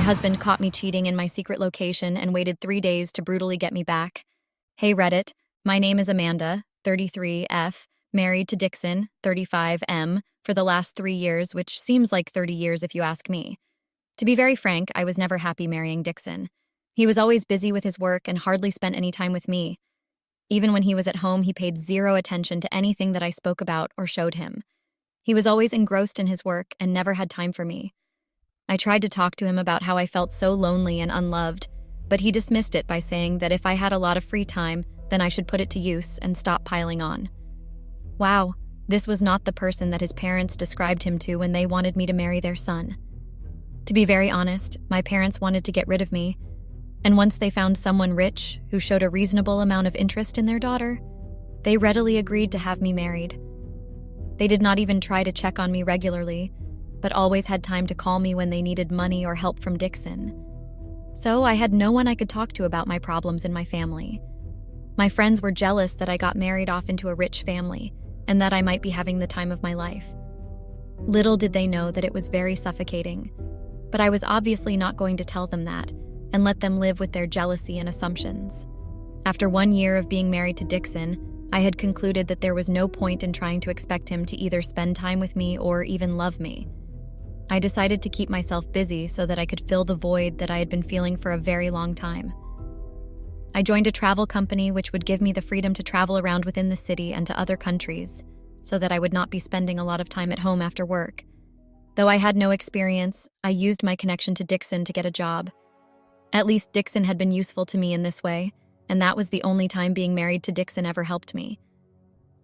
husband caught me cheating in my secret location and waited 3 days to brutally get me back. Hey Reddit, my name is Amanda, 33F, married to Dixon, 35M, for the last 3 years, which seems like 30 years if you ask me. To be very frank, I was never happy marrying Dixon. He was always busy with his work and hardly spent any time with me. Even when he was at home, he paid zero attention to anything that I spoke about or showed him. He was always engrossed in his work and never had time for me. I tried to talk to him about how I felt so lonely and unloved, but he dismissed it by saying that if I had a lot of free time, then I should put it to use and stop piling on. Wow, this was not the person that his parents described him to when they wanted me to marry their son. To be very honest, my parents wanted to get rid of me, and once they found someone rich who showed a reasonable amount of interest in their daughter, they readily agreed to have me married. They did not even try to check on me regularly, but always had time to call me when they needed money or help from Dixon. So I had no one I could talk to about my problems in my family. My friends were jealous that I got married off into a rich family and that I might be having the time of my life. Little did they know that it was very suffocating, but I was obviously not going to tell them that and let them live with their jealousy and assumptions. After 1 year of being married to Dixon, I had concluded that there was no point in trying to expect him to either spend time with me or even love me. I decided to keep myself busy so that I could fill the void that I had been feeling for a very long time. I joined a travel company which would give me the freedom to travel around within the city and to other countries, so that I would not be spending a lot of time at home after work. Though I had no experience, I used my connection to Dixon to get a job. At least Dixon had been useful to me in this way, and that was the only time being married to Dixon ever helped me.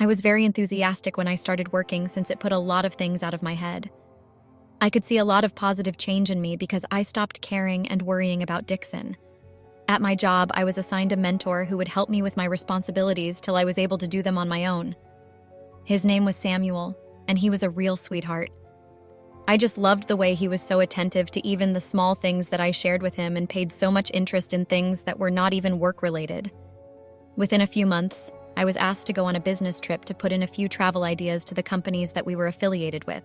I was very enthusiastic when I started working since it put a lot of things out of my head. I could see a lot of positive change in me because I stopped caring and worrying about Dixon. At my job, I was assigned a mentor who would help me with my responsibilities till I was able to do them on my own. His name was Samuel, and he was a real sweetheart. I just loved the way he was so attentive to even the small things that I shared with him and paid so much interest in things that were not even work-related. Within a few months, I was asked to go on a business trip to put in a few travel ideas to the companies that we were affiliated with.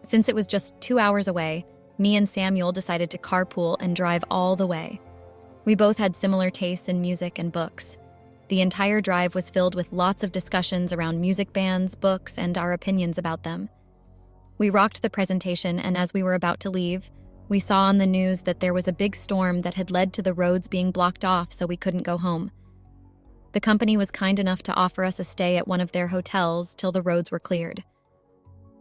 Since it was just 2 hours away, me and Samuel decided to carpool and drive all the way. We both had similar tastes in music and books. The entire drive was filled with lots of discussions around music bands, books, and our opinions about them. We rocked the presentation, and as we were about to leave, we saw on the news that there was a big storm that had led to the roads being blocked off so we couldn't go home. The company was kind enough to offer us a stay at one of their hotels till the roads were cleared.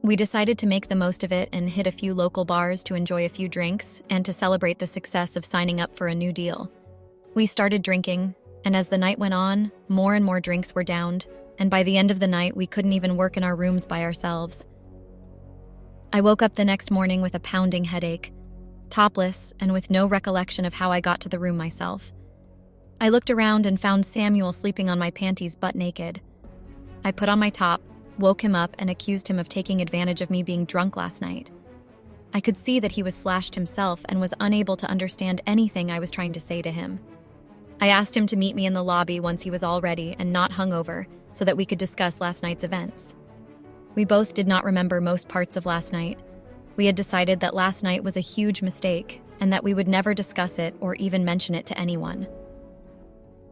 We decided to make the most of it and hit a few local bars to enjoy a few drinks and to celebrate the success of signing up for a new deal. We started drinking, and as the night went on, more and more drinks were downed, and by the end of the night, we couldn't even work in our rooms by ourselves. I woke up the next morning with a pounding headache, topless and with no recollection of how I got to the room myself. I looked around and found Samuel sleeping on my panties butt naked. I put on my top, woke him up, and accused him of taking advantage of me being drunk last night. I could see that he was slashed himself and was unable to understand anything I was trying to say to him. I asked him to meet me in the lobby once he was all ready and not hungover so that we could discuss last night's events. We both did not remember most parts of last night. We had decided that last night was a huge mistake and that we would never discuss it or even mention it to anyone.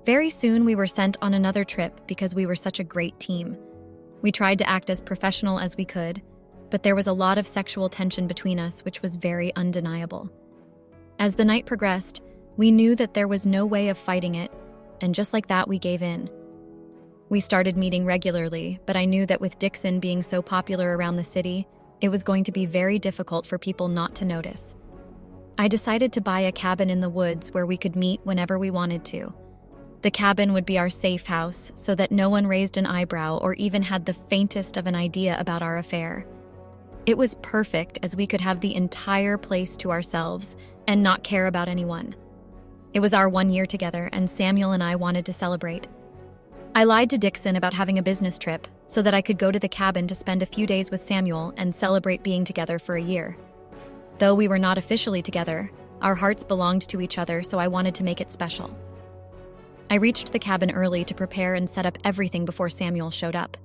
Very soon we were sent on another trip because we were such a great team. We tried to act as professional as we could, but there was a lot of sexual tension between us, which was very undeniable. As the night progressed, we knew that there was no way of fighting it, and just like that, we gave in. We started meeting regularly, but I knew that with Dixon being so popular around the city, it was going to be very difficult for people not to notice. I decided to buy a cabin in the woods where we could meet whenever we wanted to. The cabin would be our safe house so that no one raised an eyebrow or even had the faintest of an idea about our affair. It was perfect as we could have the entire place to ourselves and not care about anyone. It was our 1 year together, and Samuel and I wanted to celebrate. I lied to Dixon about having a business trip so that I could go to the cabin to spend a few days with Samuel and celebrate being together for a year. Though we were not officially together, our hearts belonged to each other, so I wanted to make it special. I reached the cabin early to prepare and set up everything before Samuel showed up.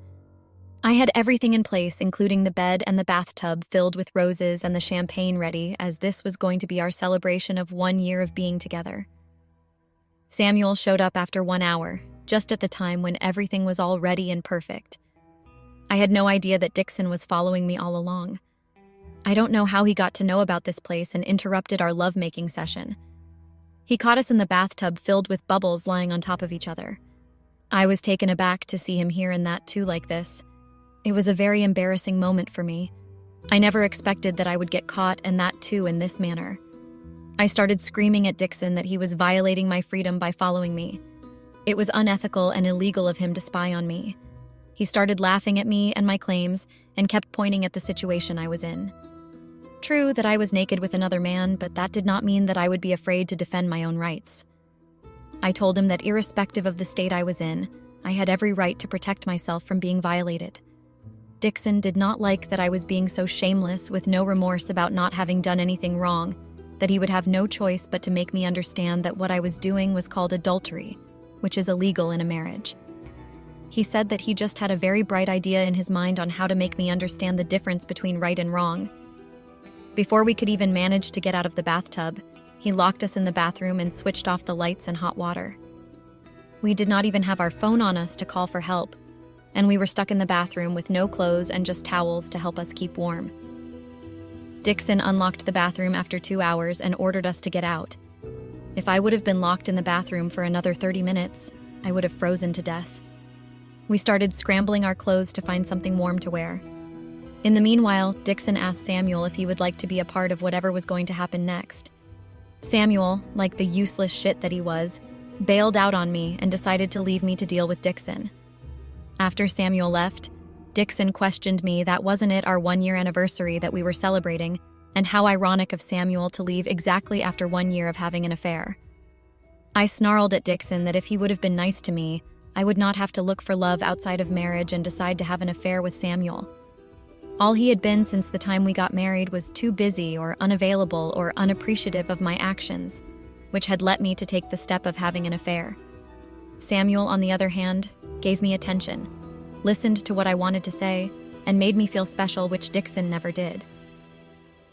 I had everything in place, including the bed and the bathtub filled with roses and the champagne ready, as this was going to be our celebration of 1 year of being together. Samuel showed up after 1 hour, just at the time when everything was all ready and perfect. I had no idea that Dixon was following me all along. I don't know how he got to know about this place and interrupted our lovemaking session. He caught us in the bathtub filled with bubbles lying on top of each other. I was taken aback to see him here and that too like this. It was a very embarrassing moment for me. I never expected that I would get caught, and that too in this manner. I started screaming at Dixon that he was violating my freedom by following me. It was unethical and illegal of him to spy on me. He started laughing at me and my claims and kept pointing at the situation I was in. True that I was naked with another man, but that did not mean that I would be afraid to defend my own rights. I told him that irrespective of the state I was in, I had every right to protect myself from being violated. Dixon did not like that I was being so shameless with no remorse about not having done anything wrong, that he would have no choice but to make me understand that what I was doing was called adultery, which is illegal in a marriage. He said that he just had a very bright idea in his mind on how to make me understand the difference between right and wrong. Before we could even manage to get out of the bathtub, he locked us in the bathroom and switched off the lights and hot water. We did not even have our phone on us to call for help, and we were stuck in the bathroom with no clothes and just towels to help us keep warm. Dixon unlocked the bathroom after 2 hours and ordered us to get out. If I would have been locked in the bathroom for another 30 minutes, I would have frozen to death. We started scrambling our clothes to find something warm to wear. In the meanwhile, Dixon asked Samuel if he would like to be a part of whatever was going to happen next. Samuel, like the useless shit that he was, bailed out on me and decided to leave me to deal with Dixon. After Samuel left, Dixon questioned me that wasn't it our 1-year anniversary that we were celebrating, and how ironic of Samuel to leave exactly after 1 year of having an affair. I snarled at Dixon that if he would have been nice to me, I would not have to look for love outside of marriage and decide to have an affair with Samuel. All he had been since the time we got married was too busy or unavailable or unappreciative of my actions, which had led me to take the step of having an affair. Samuel, on the other hand, gave me attention, listened to what I wanted to say, and made me feel special, which Dixon never did.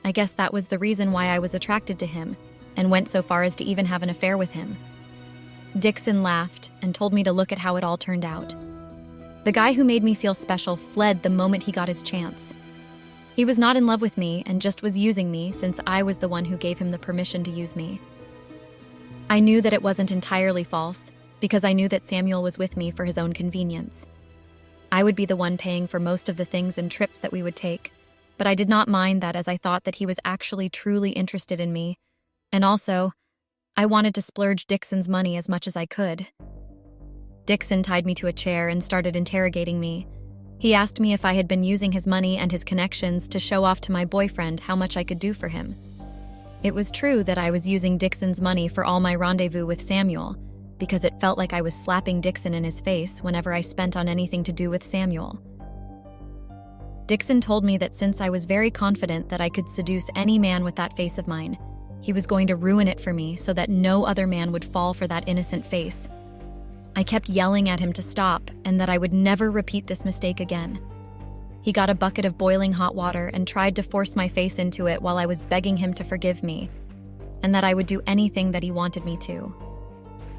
I guess that was the reason why I was attracted to him, and went so far as to even have an affair with him. Dixon laughed and told me to look at how it all turned out. The guy who made me feel special fled the moment he got his chance. He was not in love with me and just was using me, since I was the one who gave him the permission to use me. I knew that it wasn't entirely false, because I knew that Samuel was with me for his own convenience. I would be the one paying for most of the things and trips that we would take, but I did not mind that, as I thought that he was actually truly interested in me, and also, I wanted to splurge Dixon's money as much as I could. Dixon tied me to a chair and started interrogating me. He asked me if I had been using his money and his connections to show off to my boyfriend how much I could do for him. It was true that I was using Dixon's money for all my rendezvous with Samuel, because it felt like I was slapping Dixon in his face whenever I spent on anything to do with Samuel. Dixon told me that since I was very confident that I could seduce any man with that face of mine, he was going to ruin it for me so that no other man would fall for that innocent face. I kept yelling at him to stop and that I would never repeat this mistake again. He got a bucket of boiling hot water and tried to force my face into it while I was begging him to forgive me, and that I would do anything that he wanted me to.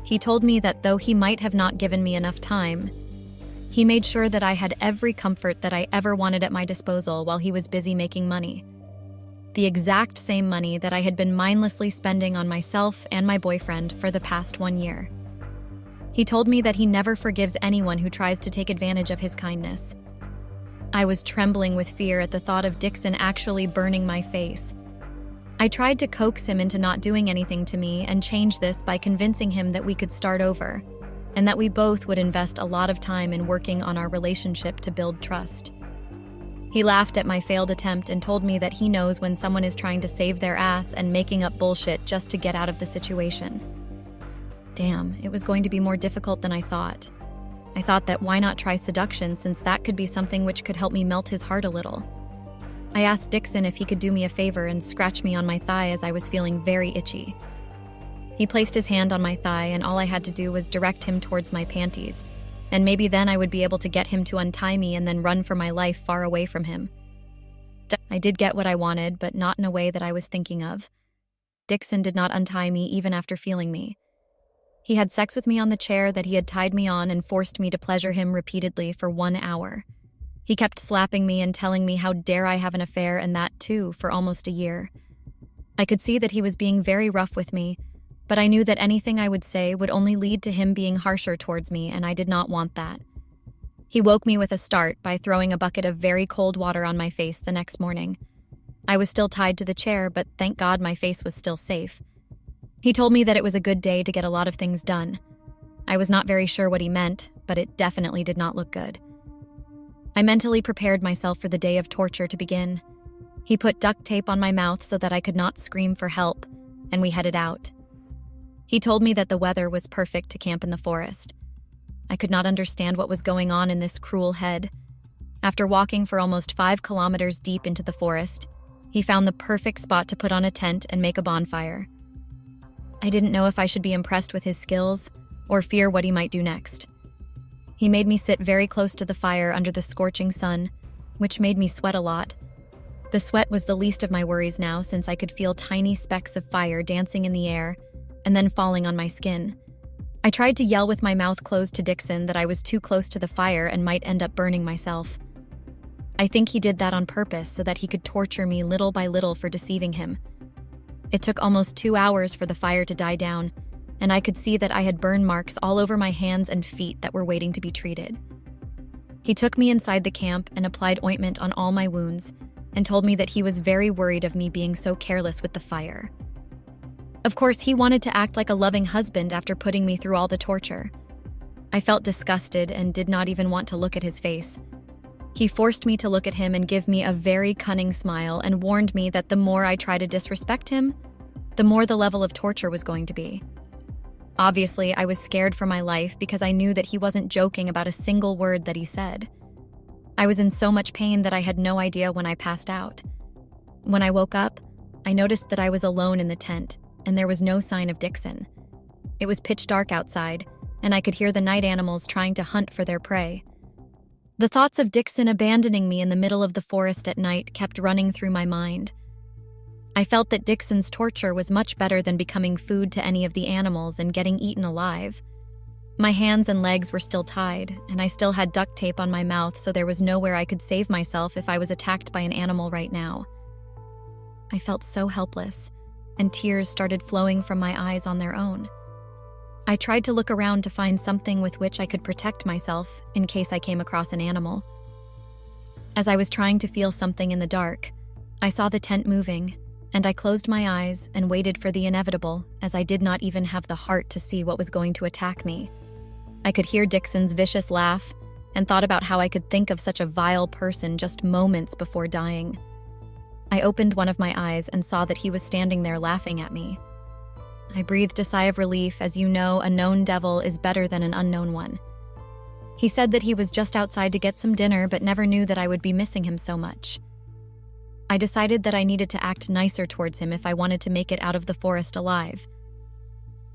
He told me that though he might have not given me enough time, he made sure that I had every comfort that I ever wanted at my disposal while he was busy making money. The exact same money that I had been mindlessly spending on myself and my boyfriend for the past 1 year. He told me that he never forgives anyone who tries to take advantage of his kindness. I was trembling with fear at the thought of Dixon actually burning my face. I tried to coax him into not doing anything to me and change this by convincing him that we could start over, and that we both would invest a lot of time in working on our relationship to build trust. He laughed at my failed attempt and told me that he knows when someone is trying to save their ass and making up bullshit just to get out of the situation. Damn, it was going to be more difficult than I thought. I thought that why not try seduction, since that could be something which could help me melt his heart a little. I asked Dixon if he could do me a favor and scratch me on my thigh as I was feeling very itchy. He placed his hand on my thigh and all I had to do was direct him towards my panties, and maybe then I would be able to get him to untie me and then run for my life far away from him. I did get what I wanted, but not in a way that I was thinking of. Dixon did not untie me even after feeling me. He had sex with me on the chair that he had tied me on and forced me to pleasure him repeatedly for 1 hour. He kept slapping me and telling me how dare I have an affair, and that too for almost a year. I could see that he was being very rough with me, but I knew that anything I would say would only lead to him being harsher towards me, and I did not want that. He woke me with a start by throwing a bucket of very cold water on my face the next morning. I was still tied to the chair, but thank God my face was still safe. He told me that it was a good day to get a lot of things done. I was not very sure what he meant, but it definitely did not look good. I mentally prepared myself for the day of torture to begin. He put duct tape on my mouth so that I could not scream for help, and we headed out. He told me that the weather was perfect to camp in the forest. I could not understand what was going on in this cruel head. After walking for almost 5 kilometers deep into the forest, he found the perfect spot to put on a tent and make a bonfire. I didn't know if I should be impressed with his skills or fear what he might do next. He made me sit very close to the fire under the scorching sun, which made me sweat a lot. The sweat was the least of my worries now, since I could feel tiny specks of fire dancing in the air and then falling on my skin. I tried to yell with my mouth closed to Dixon that I was too close to the fire and might end up burning myself. I think he did that on purpose so that he could torture me little by little for deceiving him. It took almost 2 hours for the fire to die down, and I could see that I had burn marks all over my hands and feet that were waiting to be treated. He took me inside the camp and applied ointment on all my wounds and told me that he was very worried of me being so careless with the fire. Of course, he wanted to act like a loving husband after putting me through all the torture. I felt disgusted and did not even want to look at his face. He forced me to look at him and give me a very cunning smile and warned me that the more I tried to disrespect him, the more the level of torture was going to be. Obviously, I was scared for my life because I knew that he wasn't joking about a single word that he said. I was in so much pain that I had no idea when I passed out. When I woke up, I noticed that I was alone in the tent, and there was no sign of Dixon. It was pitch dark outside, and I could hear the night animals trying to hunt for their prey. The thoughts of Dixon abandoning me in the middle of the forest at night kept running through my mind. I felt that Dixon's torture was much better than becoming food to any of the animals and getting eaten alive. My hands and legs were still tied, and I still had duct tape on my mouth, so there was nowhere I could save myself if I was attacked by an animal right now. I felt so helpless, and tears started flowing from my eyes on their own. I tried to look around to find something with which I could protect myself in case I came across an animal. As I was trying to feel something in the dark, I saw the tent moving, and I closed my eyes and waited for the inevitable, as I did not even have the heart to see what was going to attack me. I could hear Dixon's vicious laugh and thought about how I could think of such a vile person just moments before dying. I opened one of my eyes and saw that he was standing there laughing at me. I breathed a sigh of relief, as you know, a known devil is better than an unknown one. He said that he was just outside to get some dinner, but never knew that I would be missing him so much. I decided that I needed to act nicer towards him if I wanted to make it out of the forest alive.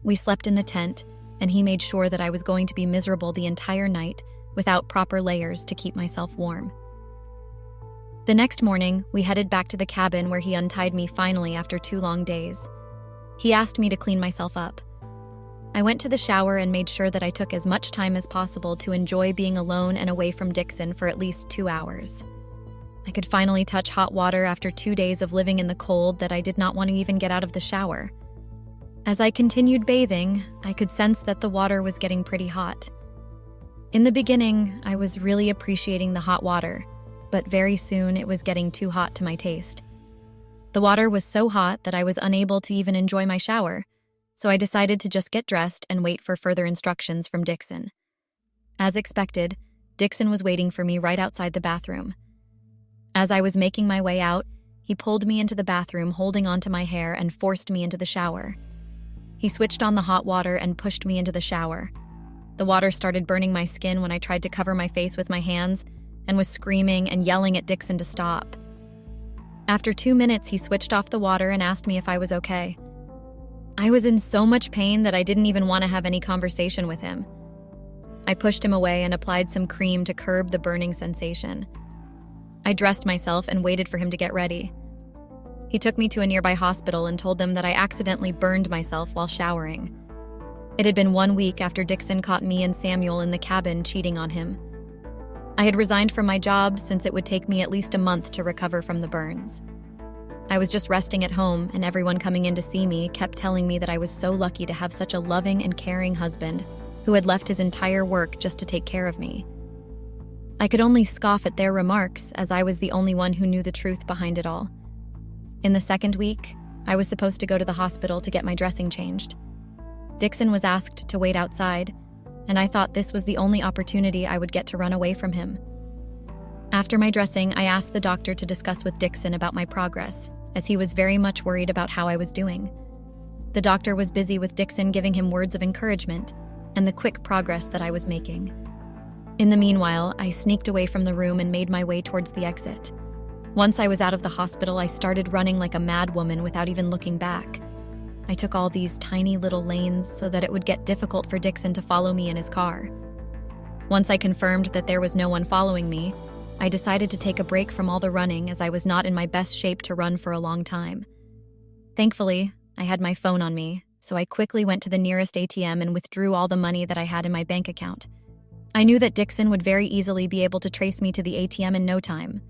We slept in the tent, and he made sure that I was going to be miserable the entire night without proper layers to keep myself warm. The next morning, we headed back to the cabin where he untied me finally after 2 long days. He asked me to clean myself up. I went to the shower and made sure that I took as much time as possible to enjoy being alone and away from Dixon for at least 2 hours. I could finally touch hot water after 2 days of living in the cold that I did not want to even get out of the shower. As I continued bathing, I could sense that the water was getting pretty hot. In the beginning, I was really appreciating the hot water, but very soon it was getting too hot to my taste. The water was so hot that I was unable to even enjoy my shower, so I decided to just get dressed and wait for further instructions from Dixon. As expected, Dixon was waiting for me right outside the bathroom. As I was making my way out, he pulled me into the bathroom, holding onto my hair, and forced me into the shower. He switched on the hot water and pushed me into the shower. The water started burning my skin when I tried to cover my face with my hands and was screaming and yelling at Dixon to stop. After 2 minutes, he switched off the water and asked me if I was okay. I was in so much pain that I didn't even want to have any conversation with him. I pushed him away and applied some cream to curb the burning sensation. I dressed myself and waited for him to get ready. He took me to a nearby hospital and told them that I accidentally burned myself while showering. It had been 1 week after Dixon caught me and Samuel in the cabin cheating on him. I had resigned from my job since it would take me at least a month to recover from the burns. I was just resting at home, and everyone coming in to see me kept telling me that I was so lucky to have such a loving and caring husband who had left his entire work just to take care of me. I could only scoff at their remarks, as I was the only one who knew the truth behind it all. In the second week, I was supposed to go to the hospital to get my dressing changed. Dixon was asked to wait outside, and I thought this was the only opportunity I would get to run away from him. After my dressing, I asked the doctor to discuss with Dixon about my progress, as he was very much worried about how I was doing. The doctor was busy with Dixon giving him words of encouragement and the quick progress that I was making. In the meanwhile, I sneaked away from the room and made my way towards the exit. Once I was out of the hospital, I started running like a mad woman without even looking back. I took all these tiny little lanes so that it would get difficult for Dixon to follow me in his car. Once I confirmed that there was no one following me, I decided to take a break from all the running, as I was not in my best shape to run for a long time. Thankfully, I had my phone on me, so I quickly went to the nearest ATM and withdrew all the money that I had in my bank account. I knew that Dixon would very easily be able to trace me to the ATM in no time.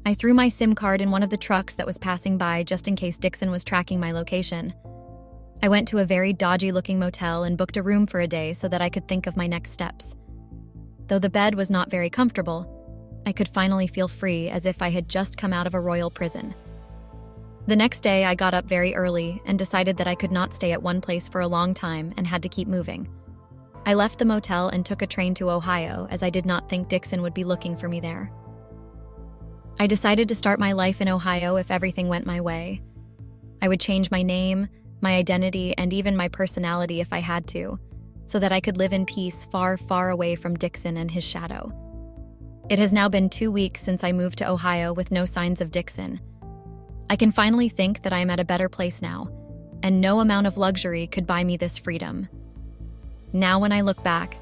I threw my SIM card in one of the trucks that was passing by just in case Dixon was tracking my location. I went to a very dodgy-looking motel and booked a room for a day so that I could think of my next steps. Though the bed was not very comfortable, I could finally feel free, as if I had just come out of a royal prison. The next day, I got up very early and decided that I could not stay at one place for a long time and had to keep moving. I left the motel and took a train to Ohio, as I did not think Dixon would be looking for me there. I decided to start my life in Ohio if everything went my way. I would change my name, my identity, and even my personality if I had to, so that I could live in peace far, far away from Dixon and his shadow. It has now been 2 weeks since I moved to Ohio with no signs of Dixon. I can finally think that I am at a better place now, and no amount of luxury could buy me this freedom. Now when I look back,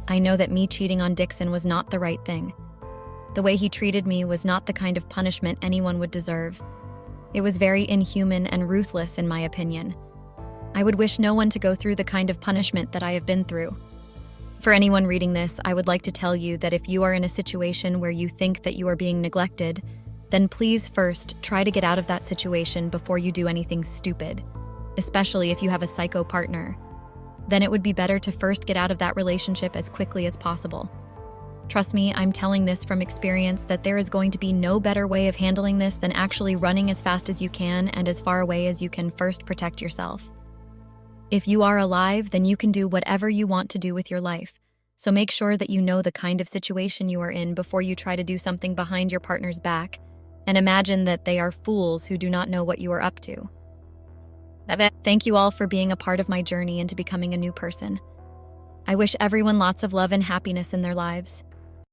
I know that me cheating on Dixon was not the right thing. The way he treated me was not the kind of punishment anyone would deserve. It was very inhuman and ruthless, in my opinion. I would wish no one to go through the kind of punishment that I have been through. For anyone reading this, I would like to tell you that if you are in a situation where you think that you are being neglected, then please first try to get out of that situation before you do anything stupid, especially if you have a psycho partner. Then it would be better to first get out of that relationship as quickly as possible. Trust me, I'm telling this from experience that there is going to be no better way of handling this than actually running as fast as you can and as far away as you can first protect yourself. If you are alive, then you can do whatever you want to do with your life. So make sure that you know the kind of situation you are in before you try to do something behind your partner's back, and imagine that they are fools who do not know what you are up to. Thank you all for being a part of my journey into becoming a new person. I wish everyone lots of love and happiness in their lives.